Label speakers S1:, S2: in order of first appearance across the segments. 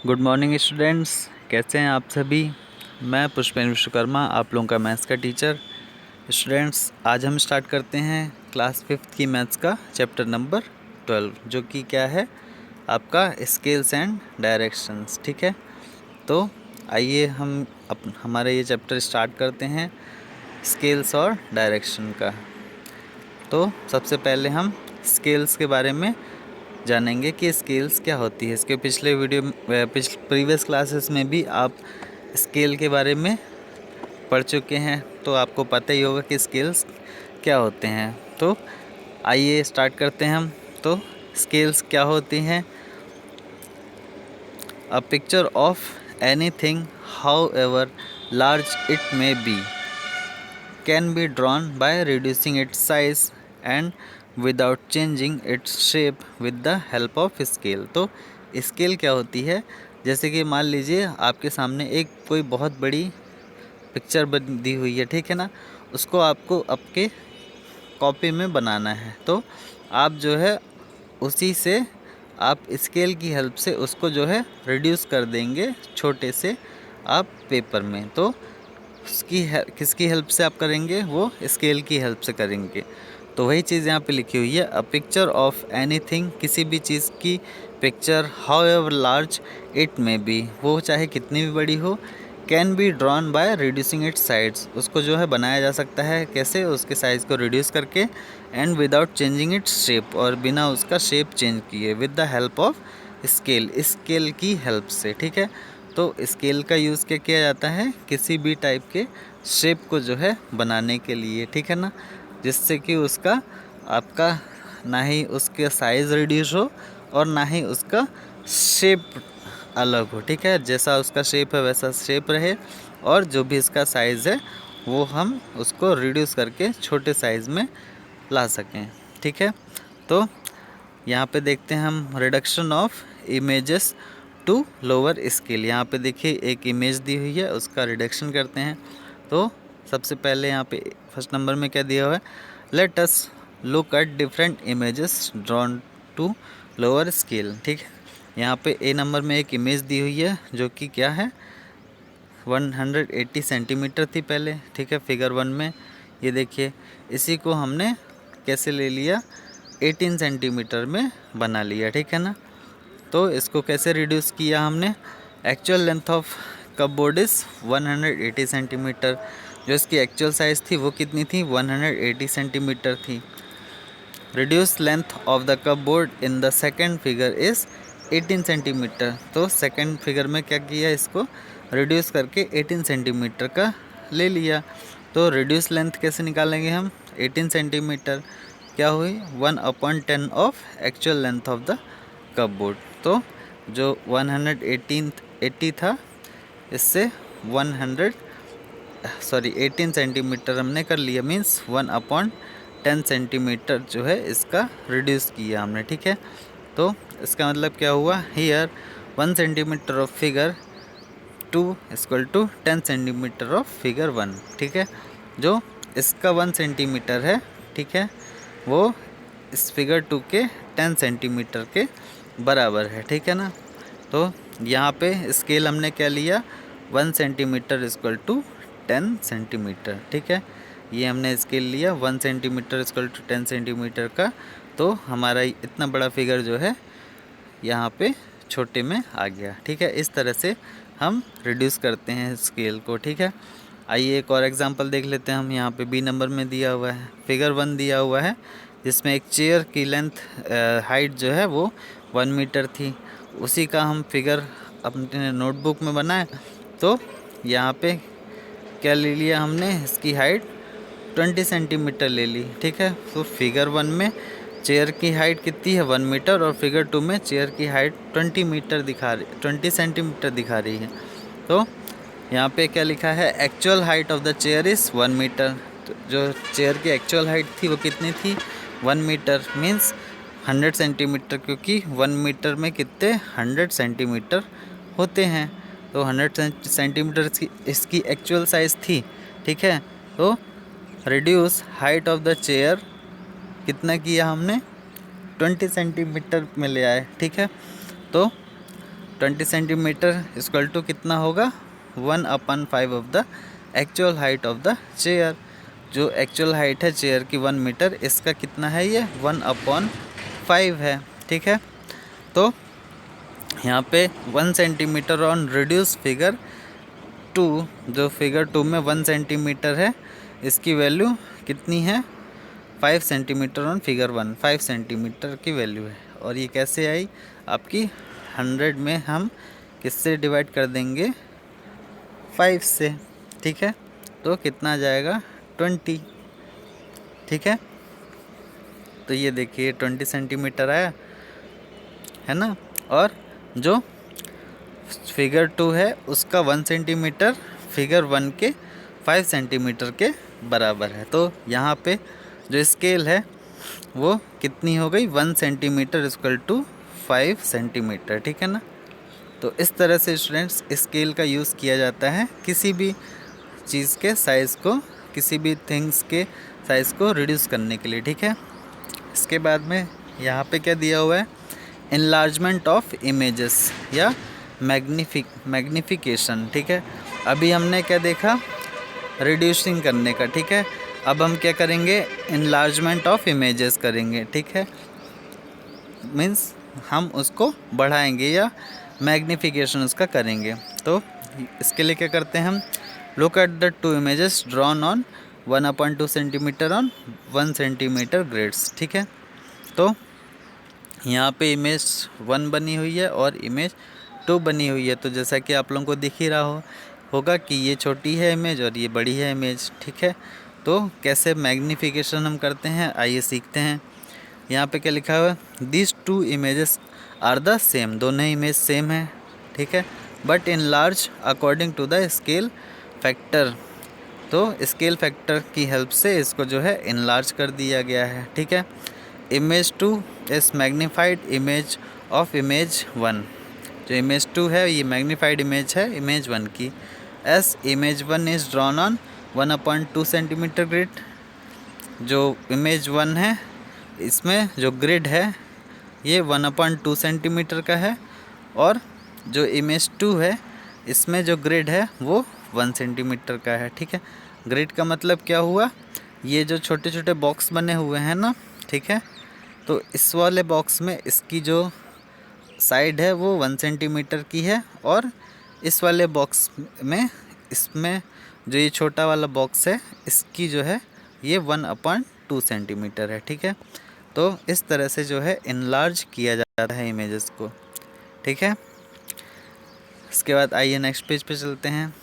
S1: Good morning students, कैसे हैं आप सभी। मैं पुष्पेंद्र विश्वकर्मा, आप लोगों का मैथ्स का टीचर। स्टूडेंट्स, आज हम स्टार्ट करते हैं क्लास 5th की मैथ्स का चैप्टर नंबर 12, जो कि क्या है आपका स्केल्स एंड डायरेक्शंस। ठीक है, तो आइए हम हमारा ये चैप्टर स्टार्ट करते हैं स्केल्स और डायरेक्शन का। तो सबसे पहले हम स्केल्स के बारे में जानेंगे कि स्केल्स क्या होती है। इसके पिछले प्रीवियस क्लासेस में भी आप स्केल के बारे में पढ़ चुके हैं, तो आपको पता ही होगा कि स्केल्स क्या होते हैं। तो आइए स्टार्ट करते हैं हम। तो स्केल्स क्या होती हैं? A picture of anything how ever large it may be can be drawn by reducing its size and without changing its shape with the help of scale। तो स्केल क्या होती है? जैसे कि मान लीजिए आपके सामने एक कोई बहुत बड़ी पिक्चर दी हुई है, ठीक है ना। उसको आपको आपके कॉपी में बनाना है, तो आप जो है उसी से आप स्केल की हेल्प से उसको जो है रिड्यूस कर देंगे छोटे से आप पेपर में। तो किसकी हेल्प से आप करेंगे? वो स्केल की हेल्प से करेंगे। तो वही चीज़ यहाँ पे लिखी हुई है, अ पिक्चर ऑफ एनीथिंग, किसी भी चीज़ की picture, how ever large it may be, वो चाहे कितनी भी बड़ी हो, can be drawn by reducing it's sides, उसको जो है बनाया जा सकता है कैसे? उसके साइज़ को रिड्यूस करके, and without changing its shape, और बिना उसका शेप चेंज किए, with the help of scale, scale की हेल्प से। ठीक है, तो स्केल का यूज़ क्या किया जाता है? किसी भी टाइप के शेप को जो है बनाने के लिए, ठीक है ना, जिससे कि उसका आपका ना ही उसके साइज़ रिड्यूस हो और ना ही उसका शेप अलग हो। ठीक है, जैसा उसका शेप है वैसा शेप रहे, और जो भी इसका साइज़ है वो हम उसको रिड्यूस करके छोटे साइज़ में ला सकें। ठीक है, तो यहाँ पे देखते हैं हम reduction of images to lower scale. यहाँ पे देखिए एक इमेज दी हुई है, उसका रिडक्शन करते हैं। तो सबसे पहले यहाँ पे फर्स्ट नंबर में क्या दिया हुआ है? Let us look at different images drawn to lower scale. ठीक है, यहाँ पे ए नंबर में एक इमेज दी हुई है जो कि क्या है 180 सेंटीमीटर थी पहले। ठीक है, फिगर 1 में ये देखिए, इसी को हमने कैसे ले लिया 18 सेंटीमीटर में बना लिया। ठीक है ना, तो इसको कैसे रिड्यूस किया हमने? Actual length of cupboard is 180 centimetre, जो इसकी एक्चुअल साइज़ थी वो कितनी थी? 180 सेंटीमीटर थी। Reduce length of the cupboard in the second figure is 18 centimetre. तो सेकेंड फिगर में क्या किया? इसको रिड्यूस करके 18 सेंटीमीटर का ले लिया। तो रिड्यूस लेंथ कैसे निकालेंगे हम? 18 सेंटीमीटर क्या हुई? 1/10 of actual length of the cupboard. तो जो 180 था, इससे 18 सेंटीमीटर हमने कर लिया, मीन्स 1/10 सेंटीमीटर जो है इसका रिड्यूस किया हमने। ठीक है, तो इसका मतलब क्या हुआ? Here 1 centimetre of figure 2 equal to 10 centimetre of figure 1। ठीक है, जो इसका 1 सेंटीमीटर है, ठीक है, वो इस फिगर 2 के 10 सेंटीमीटर के बराबर है। ठीक है ना, तो यहाँ पे स्केल हमने क्या लिया? 1 सेंटीमीटर इक्वल टू 10 सेंटीमीटर। ठीक है, ये हमने स्केल लिया 1 सेंटीमीटर इक्वल टू 10 सेंटीमीटर का। तो हमारा इतना बड़ा फिगर जो है यहाँ पे छोटे में आ गया। ठीक है, इस तरह से हम रिड्यूस करते हैं स्केल को। ठीक है, आइए एक और एग्जांपल देख लेते हैं हम। यहाँ पे बी नंबर में दिया हुआ है, फिगर 1 दिया हुआ है, जिसमें एक चेयर की लेंथ हाइट जो है वो 1 मीटर थी। उसी का हम फिगर अपने नोटबुक में बनाए, तो यहाँ पे क्या ले लिया हमने? इसकी हाइट 20 सेंटीमीटर ले ली। ठीक है, तो फिगर 1 में चेयर की हाइट कितनी है? 1 मीटर, और फिगर 2 में चेयर की हाइट 20 सेंटीमीटर दिखा रही है। तो यहाँ पे क्या लिखा है? Actual height of the chair is 1 metre. तो जो चेयर की एक्चुअल हाइट थी वो कितनी थी? 1 मीटर, मीन्स 100 सेंटीमीटर, क्योंकि 1 मीटर में कितने 100 सेंटीमीटर होते हैं। तो 100 सेंटीमीटर इसकी एक्चुअल साइज़ थी। ठीक है, तो reduce height of the chair कितना किया हमने? 20 सेंटीमीटर में ले आए। ठीक है, तो 20 सेंटीमीटर इक्वल टू कितना होगा 1/5 of the actual height of the chair. जो एक्चुअल हाइट है चेयर की 1 मीटर, इसका कितना है ये 1/5 है। ठीक है, तो यहाँ पे 1 सेंटीमीटर ऑन रिड्यूस फिगर 2, जो फिगर 2 में 1 सेंटीमीटर है इसकी वैल्यू कितनी है 5 सेंटीमीटर ऑन फिगर 1, 5 सेंटीमीटर की वैल्यू है। और ये कैसे आई आपकी 100 में हम किससे डिवाइड कर देंगे 5 से। ठीक है, तो कितना आ जाएगा 20। ठीक है, तो ये देखिए 20 सेंटीमीटर आया है ना। और जो फिगर 2 है उसका 1 सेंटीमीटर फिगर 1 के 5 सेंटीमीटर के बराबर है। तो यहाँ पे जो स्केल है वो कितनी हो गई 1 सेंटीमीटर इक्वल टू 5 सेंटीमीटर। ठीक है ना। तो इस तरह से स्टूडेंट्स स्केल का यूज़ किया जाता है किसी भी चीज़ के साइज़ को, किसी भी थिंग्स के साइज़ को रिड्यूस करने के लिए। ठीक है, इसके बाद में यहाँ पे क्या दिया हुआ है इनलार्जमेंट ऑफ इमेजेस या मैग्निफिकेशन। ठीक है, अभी हमने क्या देखा रिड्यूसिंग करने का। ठीक है, अब हम क्या करेंगे इनलार्जमेंट ऑफ इमेजेस करेंगे। ठीक है, मीन्स हम उसको बढ़ाएंगे या मैग्निफिकेशन उसका करेंगे। तो इसके लिए क्या करते हैं हम look at the 2 images drawn on 1/2 centimetre on 1 centimetre grids. ठीक है, तो यहाँ पे इमेज 1 बनी हुई है और इमेज 2 बनी हुई है। तो जैसा कि आप लोगों को दिख ही रहा होगा कि ये छोटी है इमेज और ये बड़ी है इमेज। ठीक है, तो कैसे मैग्निफिकेशन हम करते हैं आइए सीखते हैं। यहाँ पे क्या लिखा हुआ है this 2 images are the same, दोनों इमेज सेम है। ठीक है, but in large according to the scale factor. तो स्केल फैक्टर की हेल्प से इसको जो है इनलार्ज कर दिया गया है। ठीक है, image 2 is magnified image of image 1। जो इमेज 2 है ये मैग्नीफाइड इमेज है इमेज 1 की। S image 1 is drawn on 1/2 centimetre grid. जो इमेज 1 है इसमें जो ग्रिड है ये 1/2 सेंटीमीटर का है और जो इमेज 2 है इसमें जो ग्रिड है वो 1 सेंटीमीटर का है। ठीक है, ग्रिड का मतलब क्या हुआ ये जो छोटे छोटे बॉक्स बने हुए हैं ना। ठीक है, तो इस वाले बॉक्स में इसकी जो साइड है वो 1 सेंटीमीटर की है और इस वाले बॉक्स में इसमें जो ये छोटा वाला बॉक्स है इसकी जो है ये 1/2 सेंटीमीटर है। ठीक है, तो इस तरह से जो है इनलार्ज किया जाता है इमेजेस को। ठीक है, इसके बाद आइए नेक्स्ट पेज पे चलते हैं।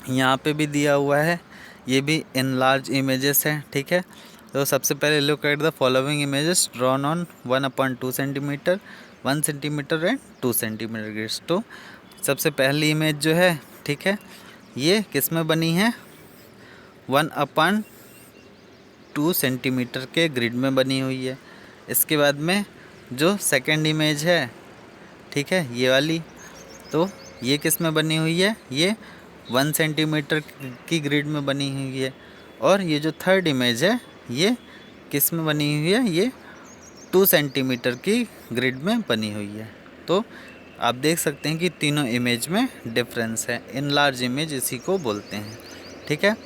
S1: यहाँ पे भी दिया हुआ है ये भी इनलार्ज इमेजेस है। ठीक है, तो सबसे पहले look at the following images drawn on 1/2 centimetre 1 centimetre and 2 centimetre grids. तो सबसे पहली इमेज जो है ठीक है ये किस में बनी है 1/2 सेंटीमीटर के ग्रिड में बनी हुई है। इसके बाद में जो सेकंड इमेज है ठीक है ये वाली, तो ये किस में बनी हुई है ये 1 सेंटीमीटर की ग्रिड में बनी हुई है। और ये जो थर्ड इमेज है ये किस में बनी हुई है ये 2 सेंटीमीटर की ग्रिड में बनी हुई है। तो आप देख सकते हैं कि तीनों इमेज में डिफरेंस है। इनलार्ज इमेज इसी को बोलते हैं। ठीक है,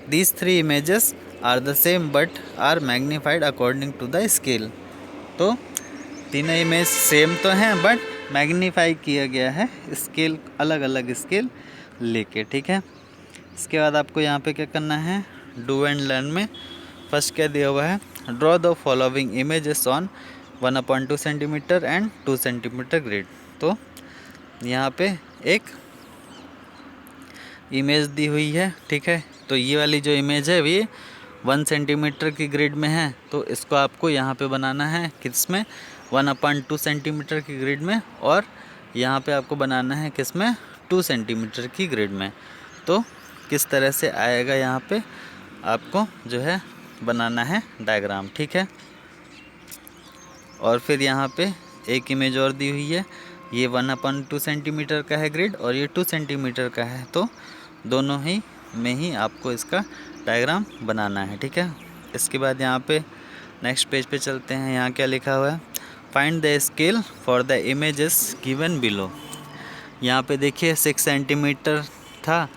S1: these 3 images are the same but are magnified according to the scale. तो तीनों इमेज सेम तो हैं बट मैग्नीफाई किया गया है स्केल, अलग अलग स्केल लेके। ठीक है, इसके बाद आपको यहाँ पे क्या करना है डू एंड लर्न में फर्स्ट क्या दिया हुआ है draw the following images on 1/2 centimetre and 2 centimetre grid. तो यहाँ पे एक इमेज दी हुई है। ठीक है, तो ये वाली जो इमेज है ये 1 सेंटीमीटर की ग्रिड में है। तो इसको आपको यहाँ पे बनाना है किस में 1/2 सेंटीमीटर की ग्रिड में और यहाँ पे आपको बनाना है किस में 2 सेंटीमीटर की ग्रिड में। तो किस तरह से आएगा यहाँ पे आपको जो है बनाना है डायग्राम। ठीक है, और फिर यहाँ पे एक इमेज और दी हुई है ये 1/2 सेंटीमीटर का है ग्रिड और ये 2 सेंटीमीटर का है। तो दोनों ही में ही आपको इसका डायग्राम बनाना है। ठीक है, इसके बाद यहाँ पे नेक्स्ट पेज पे चलते हैं। यहाँ क्या लिखा हुआ है find the scale for the images given below. यहाँ पे देखिए 6 सेंटीमीटर था,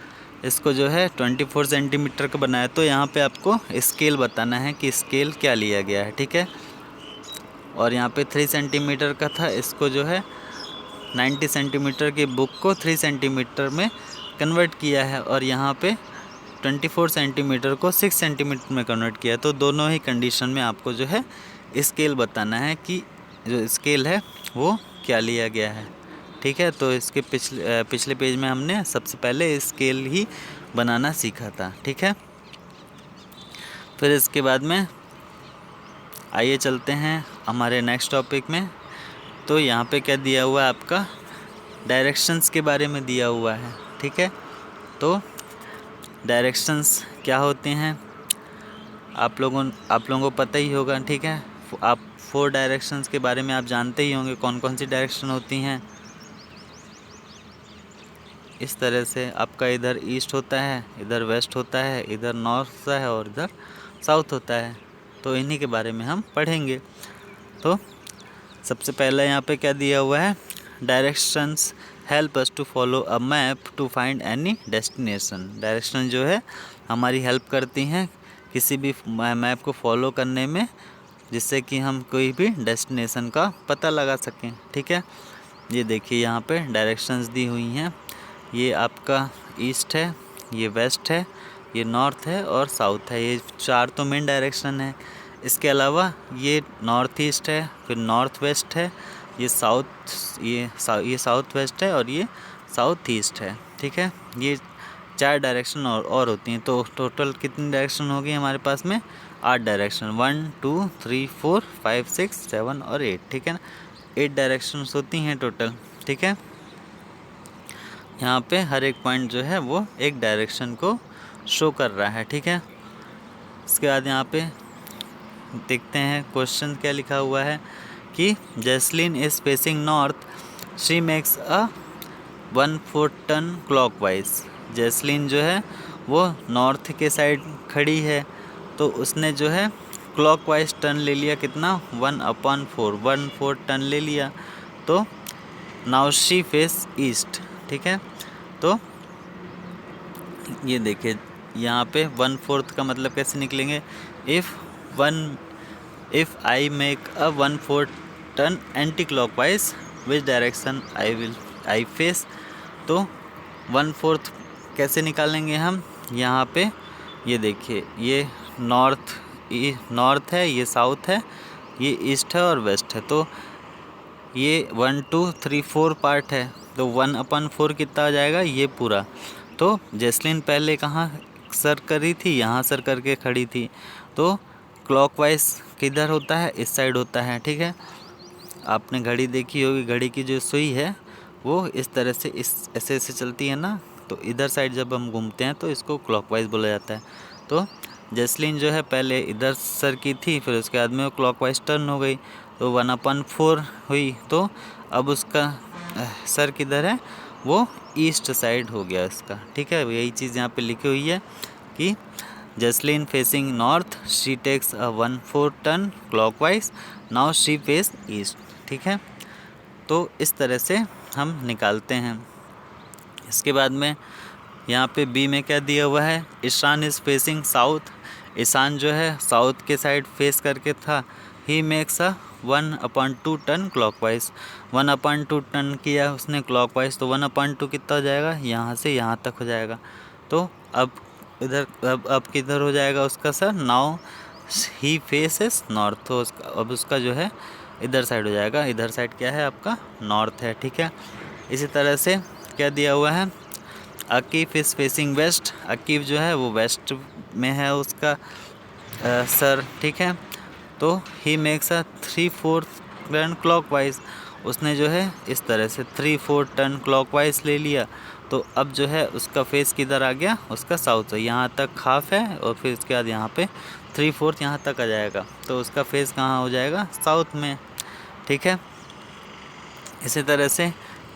S1: इसको जो है 24 सेंटीमीटर का बनाया। तो यहाँ पे आपको स्केल बताना है कि स्केल क्या लिया गया है, ठीक है। और यहाँ पे 3 सेंटीमीटर का था, इसको जो है 90 सेंटीमीटर की बुक को 3 सेंटीमीटर में कन्वर्ट किया है। और यहाँ पे 24 सेंटीमीटर को 6 सेंटीमीटर में कन्वर्ट किया। तो दोनों ही कंडीशन में आपको जो है स्केल बताना है कि जो स्केल है वो क्या लिया गया है, ठीक है। तो इसके पिछले पेज में हमने सबसे पहले स्केल ही बनाना सीखा था, ठीक है। फिर इसके बाद में आइए चलते हैं हमारे नेक्स्ट टॉपिक में। तो यहाँ पे क्या दिया हुआ है, आपका डायरेक्शंस के बारे में दिया हुआ है, ठीक है। तो डायरेक्शंस क्या होते हैं आप लोगों को पता ही होगा, ठीक है। आप 4 डायरेक्शंस के बारे में आप जानते ही होंगे, कौन कौन सी डायरेक्शन होती हैं। इस तरह से आपका इधर ईस्ट होता है, इधर वेस्ट होता है, इधर नॉर्थ होता है और इधर साउथ होता है। तो इन्हीं के बारे में हम पढ़ेंगे। तो सबसे पहले यहाँ पे क्या दिया हुआ है, directions help us to follow a map to find any destination. Direction जो है हमारी हेल्प करती हैं किसी भी मैप को फॉलो करने में, जिससे कि हम कोई भी डेस्टिनेशन का पता लगा सकें, ठीक है। ये देखिए यहाँ पे डायरेक्शंस दी हुई हैं। ये आपका ईस्ट है, ये वेस्ट है, ये नॉर्थ है और साउथ है। ये 4 तो मेन डायरेक्शन है। इसके अलावा ये नॉर्थ ईस्ट है, फिर नॉर्थ वेस्ट है, ये साउथ वेस्ट है और ये साउथ ईस्ट है, ठीक है। ये 4 डायरेक्शन और होती हैं। तो टोटल कितनी डायरेक्शन होगी हमारे पास में, 8 डायरेक्शन, 1 2 3 4 5 6 7 और 8, ठीक है ना। 8 डायरेक्शन होती हैं टोटल, ठीक है। यहाँ पे हर एक पॉइंट जो है वो एक डायरेक्शन को शो कर रहा है, ठीक है। इसके बाद यहाँ पे देखते हैं क्वेश्चन क्या लिखा हुआ है कि Jasleen is facing north, she makes a 1/4 turn clockwise. Jasleen जो है वो नॉर्थ के साइड खड़ी है, तो उसने जो है क्लॉकवाइज टर्न ले लिया, कितना 1/4 टर्न ले लिया। तो नाउ शी फेस ईस्ट, ठीक है। तो ये देखिए यहाँ पे 1/4 का मतलब कैसे निकलेंगे, if I make a 1/4 turn anti clockwise which direction I face. तो 1/4 कैसे निकालेंगे हम, यहाँ पे ये देखिए ये नॉर्थ है, ये साउथ है, ये ईस्ट है और वेस्ट है। तो ये 1 2 3 4 पार्ट है, तो 1/4 कितना आ जाएगा, ये पूरा। तो जैस्लिन पहले कहाँ सर करी थी, यहाँ सर करके खड़ी थी। तो क्लॉकवाइज किधर होता है, इस साइड होता है, ठीक है। आपने घड़ी देखी होगी, घड़ी की जो सुई है वो इस तरह से ऐसे चलती है ना, तो इधर साइड जब हम घूमते हैं तो इसको क्लॉकवाइज बोला जाता है। तो जैस्लिन जो है पहले इधर सर की थी, फिर उसके बाद में वो क्लॉकवाइज टर्न हो गई, तो 1/4 हुई। तो अब उसका सर किधर है, वो ईस्ट साइड हो गया इसका, ठीक है। यही चीज़ यहाँ पे लिखी हुई है कि Jasleen facing north, she takes a 1/4 turn clockwise, now she face east, ठीक है। तो इस तरह से हम निकालते हैं। इसके बाद में यहाँ पे बी में क्या दिया हुआ है, Ishaan is facing south. Ishaan जो है साउथ के साइड फेस करके था। He makes a 1/2 turn clockwise. 1/2 turn किया उसने क्लॉकवाइज, तो 1/2 कितना हो जाएगा, यहाँ से यहाँ तक हो जाएगा। तो अब अब किधर हो जाएगा उसका sir, now he faces north. तो अब उसका जो है इधर साइड हो जाएगा। इधर साइड क्या है आपका, नॉर्थ है, ठीक है। इसी तरह से क्या दिया हुआ है, Akif is facing west. Akif जो है वो वेस्ट में है उसका सर, ठीक है। तो ही मेक्स अ 3/4 टर्न क्लॉकवाइज। उसने जो है इस तरह से 3/4 टर्न क्लॉकवाइज ले लिया। तो अब जो है उसका फेस किधर आ गया, उसका साउथ है। यहाँ तक हाफ है और फिर उसके बाद यहाँ पे 3/4 यहाँ तक आ जाएगा। तो उसका फेस कहाँ हो जाएगा, साउथ में, ठीक है। इसी तरह से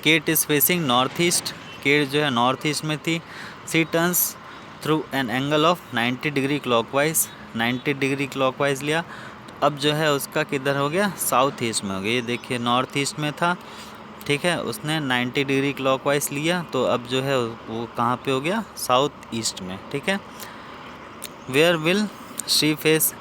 S1: Kate is facing north east. Kate जो है नॉर्थ ईस्ट में थी। She turns through an angle of 90 degree clockwise. 90 degree clockwise लिया। अब जो है उसका किधर हो गया, साउथ ईस्ट में हो गया। ये देखिए नॉर्थ ईस्ट में था, ठीक है, उसने 90 डिग्री क्लॉकवाइज लिया, तो अब जो है वो कहाँ पे हो गया, साउथ ईस्ट में, ठीक है। Where will she face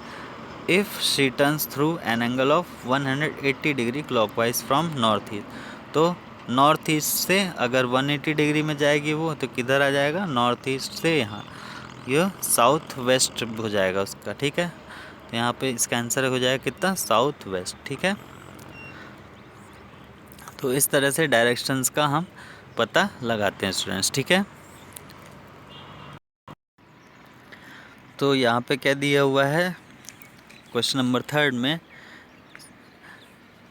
S1: if she turns through an angle of 180 degree clockwise from north east. तो नॉर्थ ईस्ट से अगर 180 डिग्री में जाएगी वो, तो किधर आ जाएगा, नॉर्थ ईस्ट से यहाँ, यह साउथ वेस्ट हो जाएगा उसका, ठीक है। तो यहाँ पे इसका आंसर हो जाएगा कितना, साउथ वेस्ट, ठीक है। तो इस तरह से डायरेक्शंस का हम पता लगाते हैं स्टूडेंट्स, ठीक है। तो यहाँ पे क्या दिया हुआ है, क्वेश्चन नंबर 3 में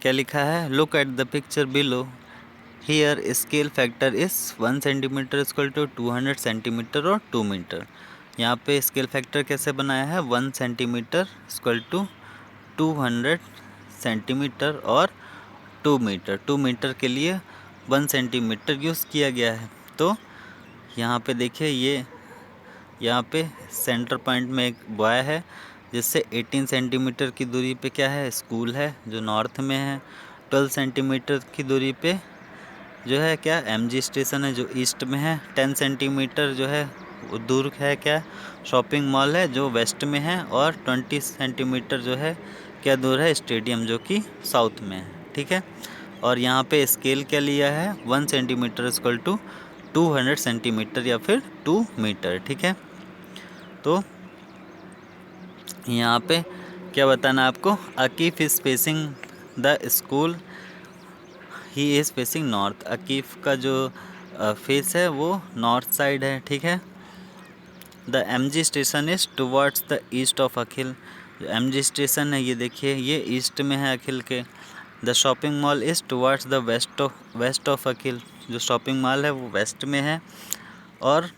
S1: क्या लिखा है, look at the picture below, here scale factor is 1 centimetre equal to 200 centimetre और 2 मीटर। यहाँ पे स्केल फैक्टर कैसे बनाया है, 1 सेंटीमीटर इक्वल टू 200 सेंटीमीटर और 2 मीटर। 2 मीटर के लिए 1 सेंटीमीटर यूज़ किया गया है। तो यहाँ पे देखिए, ये यहाँ पे सेंटर पॉइंट में एक बॉय है, जिससे 18 सेंटीमीटर की दूरी पे क्या है, स्कूल है जो नॉर्थ में है। 12 सेंटीमीटर की दूरी पे जो है क्या, एमजी स्टेशन है जो ईस्ट में है। 10 सेंटीमीटर जो है वो दूर है क्या, शॉपिंग मॉल है जो वेस्ट में है। और 20 सेंटीमीटर जो है क्या दूर है, स्टेडियम जो कि साउथ में है, ठीक है। और यहाँ पे स्केल क्या लिया है, 1 सेंटीमीटर इक्वल टू 200 सेंटीमीटर या फिर 2 मीटर, ठीक है। तो यहाँ पे क्या बताना आपको, Akif is facing the school, he is facing north. Akif का जो फेस है वो नॉर्थ साइड है, ठीक है। The MG station is towards the east of Akhil. जो एमजी स्टेशन है ये देखिए, ये ईस्ट में है अखिल के। The shopping mall is towards the west of Akhil. जो शॉपिंग मॉल है वो वेस्ट में है। और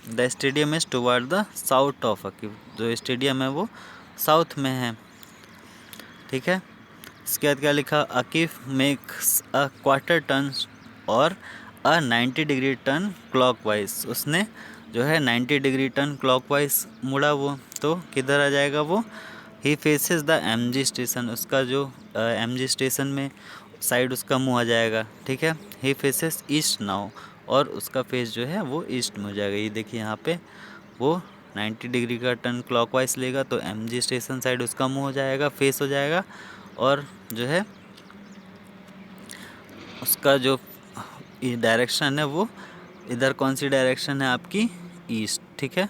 S1: the stadium is toward the south of Akhil. जो स्टेडियम है वो साउथ में है, ठीक है। इसके बाद क्या लिखा, Akif makes a quarter turn और अ 90 डिग्री टर्न क्लॉकवाइज। उसने जो है 90 डिग्री टर्न क्लॉकवाइज मुड़ा वो, तो किधर आ जाएगा वो, he faces the MG station. उसका जो एमजी स्टेशन में साइड उसका मुँह आ जाएगा, ठीक है। ही फेसेस ईस्ट नाउ, और उसका फेस जो है वो ईस्ट में हो जाएगा। ये देखिए यहाँ पे वो 90 डिग्री का टर्न क्लॉकवाइज लेगा, तो एमजी स्टेशन साइड उसका मुँह हो जाएगा, फेस हो जाएगा। और जो है उसका जो डायरेक्शन है वो इधर, कौन सी डायरेक्शन है आपकी, ईस्ट, ठीक है।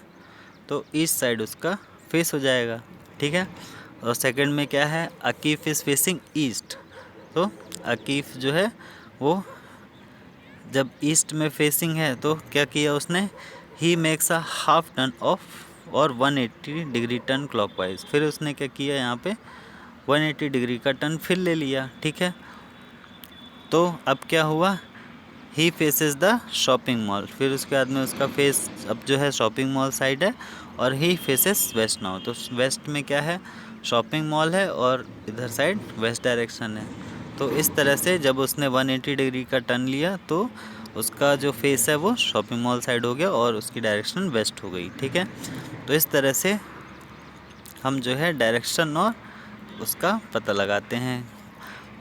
S1: तो ईस्ट साइड उसका फेस हो जाएगा, ठीक है। और सेकंड में क्या है, अकीफ इज़ फेसिंग ईस्ट। तो अकीफ जो है वो जब ईस्ट में फेसिंग है तो क्या किया उसने, ही makes a half turn off और 180 डिग्री टर्न क्लॉकवाइज। फिर उसने क्या किया, यहाँ पे 180 डिग्री का टर्न फिर ले लिया, ठीक है। तो अब क्या हुआ, he faces the shopping mall. फिर उसके बाद में उसका फेस अब जो है शॉपिंग मॉल साइड है, और ही फेसेस वेस्ट नाउ। तो वेस्ट में क्या है, शॉपिंग मॉल है, और इधर साइड वेस्ट डायरेक्शन है। तो इस तरह से जब उसने 180 डिग्री का टर्न लिया, तो उसका जो फेस है वो शॉपिंग मॉल साइड हो गया और उसकी डायरेक्शन वेस्ट हो गई, ठीक है। तो इस तरह से हम जो है डायरेक्शन और उसका पता लगाते हैं।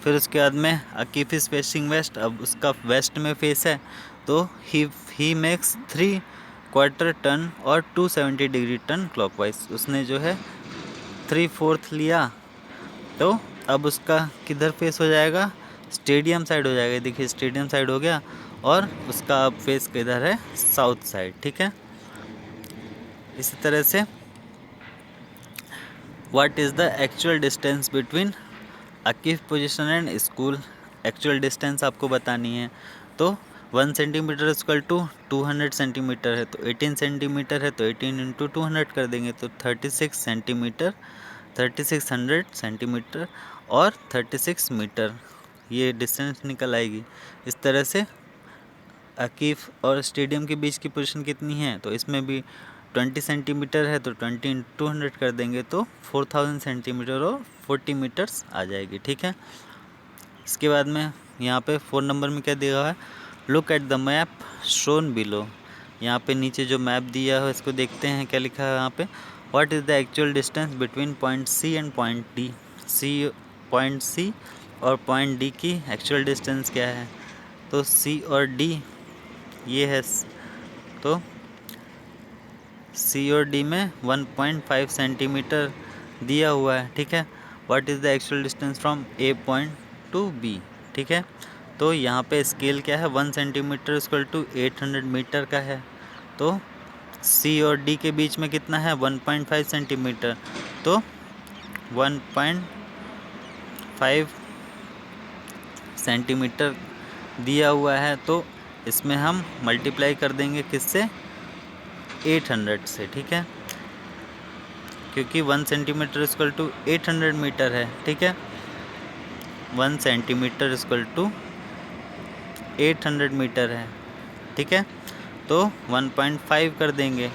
S1: फिर उसके बाद में अकीफ इज फेसिंग वेस्ट, अब उसका वेस्ट में फेस है, तो ही मेक्स 3 क्वार्टर टर्न और 270 डिग्री टर्न क्लॉकवाइज। उसने जो है 3/4 लिया, तो अब उसका किधर फेस हो जाएगा, स्टेडियम साइड हो जाएगा। देखिए स्टेडियम साइड हो गया, और उसका अब फेस किधर है, साउथ साइड, ठीक है। इसी तरह से what is the actual distance between Akif position and school. Actual distance आपको बतानी है। तो 1 सेंटीमीटर इक्वल टू 200 सेंटीमीटर है, तो 18 सेंटीमीटर है, तो 18 इंटू 200 कर देंगे, तो 36 सेंटीमीटर, 3600 सेंटीमीटर और 36 मीटर, ये डिस्टेंस निकल आएगी। इस तरह से अकीफ और स्टेडियम के बीच की पोजीशन कितनी है, तो इसमें भी 20 सेंटीमीटर है, तो 20 इंटू 200 कर देंगे, तो 4000 सेंटीमीटर और 40 मीटर्स आ जाएगी, ठीक है। इसके बाद में यहाँ पे 4 नंबर में क्या दिया हुआ है, look at the map shown below. यहाँ पे नीचे जो मैप दिया है इसको देखते हैं, क्या लिखा है यहाँ पे, what is the actual distance between point C and point D. Point C और पॉइंट डी की एक्चुअल डिस्टेंस क्या है। तो सी और डी ये है, तो सी और डी में 1.5 सेंटीमीटर दिया हुआ है, ठीक है। What is the actual distance from A point to B, ठीक है। तो यहाँ पे स्केल क्या है, 1 सेंटीमीटर इक्वल टू 800 मीटर का है। तो सी और डी के बीच में कितना है, 1.5 सेंटीमीटर। तो 1.5 सेंटीमीटर दिया हुआ है, तो इसमें हम मल्टीप्लाई कर देंगे किससे, 800 से, ठीक है, क्योंकि 1 सेंटीमीटर इक्वल टू 800 मीटर है, ठीक है। 1 सेंटीमीटर इक्वल टू 800 मीटर है, ठीक है। तो 1.5 कर देंगे,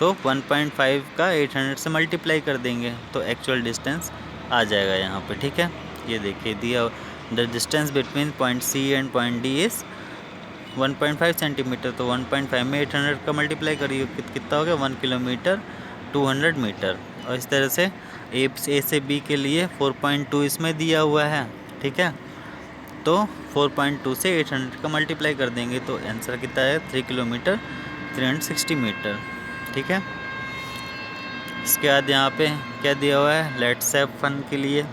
S1: तो 1.5 का 800 से मल्टीप्लाई कर देंगे, तो एक्चुअल डिस्टेंस आ जाएगा यहाँ पे, ठीक है। ये देखिए दिया, the distance between point C and point D is 1.5 centimetre. तो 1.5 में 800 का मल्टीप्लाई करिए, कितना हो गया, 1 किलोमीटर 200 मीटर। और इस तरह से ए से बी के लिए 4.2 इसमें दिया हुआ है, ठीक है। तो 4.2 से 800 का मल्टीप्लाई कर देंगे, तो आंसर कितना है, 3 किलोमीटर 360 मीटर, ठीक है। इसके बाद यहाँ पे क्या दिया हुआ है, लेट्स हैव फन के लिए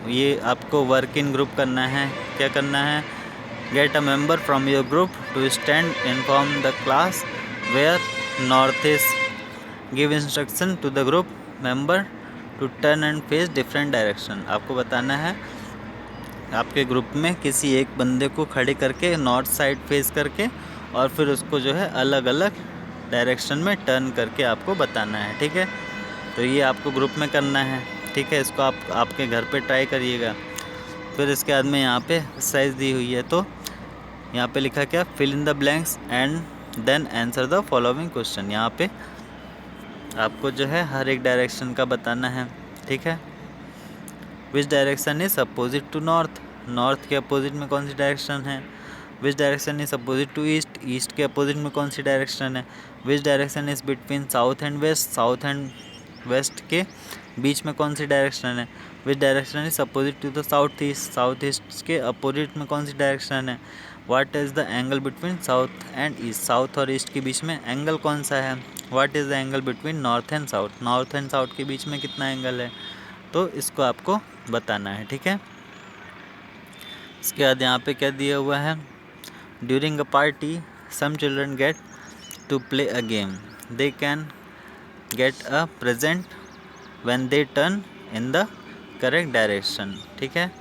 S1: ये आपको वर्क इन ग्रुप करना है। क्या करना है, get a member from your group to stand inform the class where north east, give instruction to the group member to turn and face different direction. आपको बताना है आपके ग्रुप में किसी एक बंदे को खड़े करके नॉर्थ साइड फेस करके, और फिर उसको जो है अलग अलग डायरेक्शन में टर्न करके आपको बताना है, ठीक है। तो ये आपको ग्रुप में करना है, ठीक है। इसको आप आपके घर पे ट्राई करिएगा। फिर इसके बाद में यहाँ पे एक्सरसाइज दी हुई है, तो यहाँ पे लिखा क्या, fill in the blanks and then answer the following question. यहाँ पे आपको जो है हर एक डायरेक्शन का बताना है, ठीक है। Which direction is opposite to north, north के अपोजिट में कौन सी डायरेक्शन है। Which direction is opposite to east, east के अपोजिट में कौन सी डायरेक्शन है। Which direction is between south and west, south and west के बीच में कौन सी डायरेक्शन है। Which direction is opposite to the south east, south east के अपोजिट में कौन सी डायरेक्शन है। What is the angle between south and east, south और ईस्ट के बीच में एंगल कौन सा है। What is the angle between north and south, north and south के बीच में कितना एंगल है। तो इसको आपको बताना है, ठीक है। इसके बाद यहाँ पे क्या दिया हुआ है, during a party some children get to play a game, they can get a present when they turn in the correct direction, ठीक है।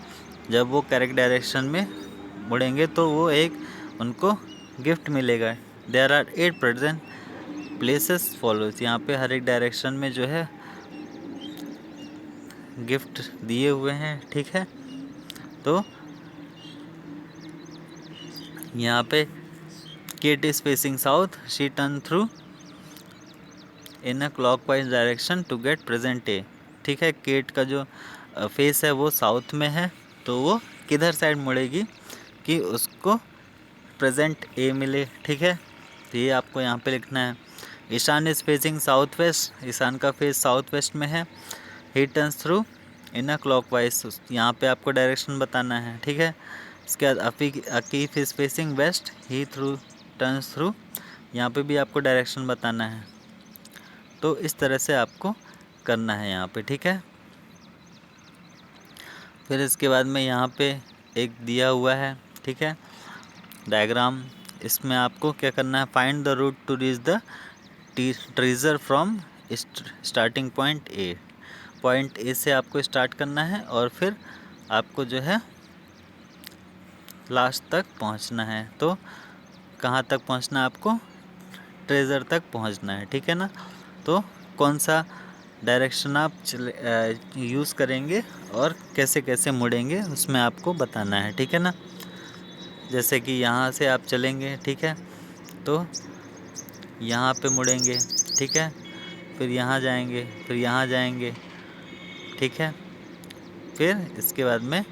S1: जब वो करेक्ट डायरेक्शन में मुड़ेंगे तो वो एक उनको गिफ्ट मिलेगा। There are 8 present places follows, यहाँ पे हर एक डायरेक्शन में जो है गिफ्ट दिए हुए हैं, ठीक है। तो यहाँ पे Kate is facing south, she turn through in a clockwise direction to get present A, ठीक है। केट का जो फेस है वो साउथ में है, तो वो किधर साइड मुड़ेगी कि उसको प्रेजेंट ए मिले, ठीक है। तो ये आपको यहाँ पे लिखना है। Ishaan is facing south west, Ishaan का फेस साउथ वेस्ट में है। He turns through in a clockwise, यहाँ पे आपको डायरेक्शन बताना है, ठीक है। इसके बाद Akif is facing west, he turns through, यहाँ पे भी आपको डायरेक्शन बताना है। तो इस तरह से आपको करना है यहाँ पे, ठीक है। फिर इसके बाद में यहाँ पे एक दिया हुआ है, ठीक है, डायग्राम। इसमें आपको क्या करना है, find the route to reach the treasure from starting point A, point A से आपको स्टार्ट करना है और फिर आपको जो है लास्ट तक पहुंचना है। तो कहाँ तक पहुंचना है आपको, ट्रेजर तक पहुंचना है, ठीक है ना। तो कौन सा डायरेक्शन आप यूज़ करेंगे और कैसे कैसे मुड़ेंगे उसमें आपको बताना है, ठीक है ना। जैसे कि यहाँ से आप चलेंगे, ठीक है, तो यहाँ पे मुड़ेंगे, ठीक है, फिर यहाँ जाएंगे, फिर यहाँ जाएंगे, ठीक है। फिर इसके बाद में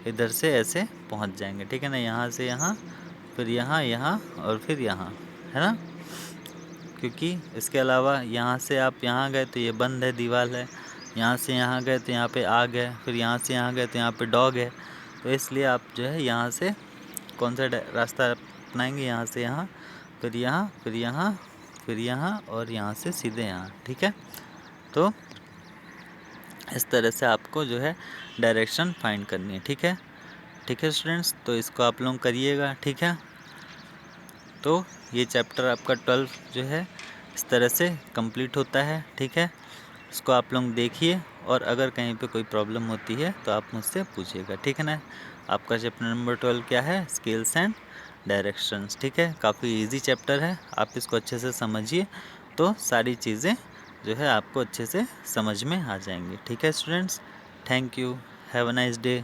S1: इधर से ऐसे पहुँच जाएंगे, ठीक है ना, यहाँ से यहाँ, फिर यहाँ, यहाँ और फिर यहाँ, है ना। क्योंकि इसके अलावा यहाँ से आप यहाँ गए तो ये बंद है, दीवार है, यहाँ से यहाँ गए तो यहाँ पे आग है, फिर यहाँ से यहाँ गए तो यहाँ पे डॉग है। तो इसलिए आप जो है यहाँ से कौन सा रास्ता अपनाएंगे, यहाँ से यहाँ, फिर यहाँ, फिर यहाँ, फिर यहाँ और यहाँ से सीधे यहाँ। ठीक है, तो इस तरह से आपको जो है डायरेक्शन फाइंड करनी है। ठीक है, ठीक है स्टूडेंट्स, तो इसको आप लोग करिएगा। ठीक है, तो ये चैप्टर आपका 12 जो है इस तरह से कंप्लीट होता है। ठीक है, इसको आप लोग देखिए और अगर कहीं पे कोई प्रॉब्लम होती है तो आप मुझसे पूछिएगा। ठीक है ना। आपका चैप्टर नंबर 12 क्या है, स्केल्स एंड डायरेक्शंस। ठीक है, काफ़ी इजी चैप्टर है, आप इसको अच्छे से समझिए तो सारी चीज़ें जो है आपको अच्छे से समझ में आ जाएंगी। ठीक है students, thank you, have a nice day.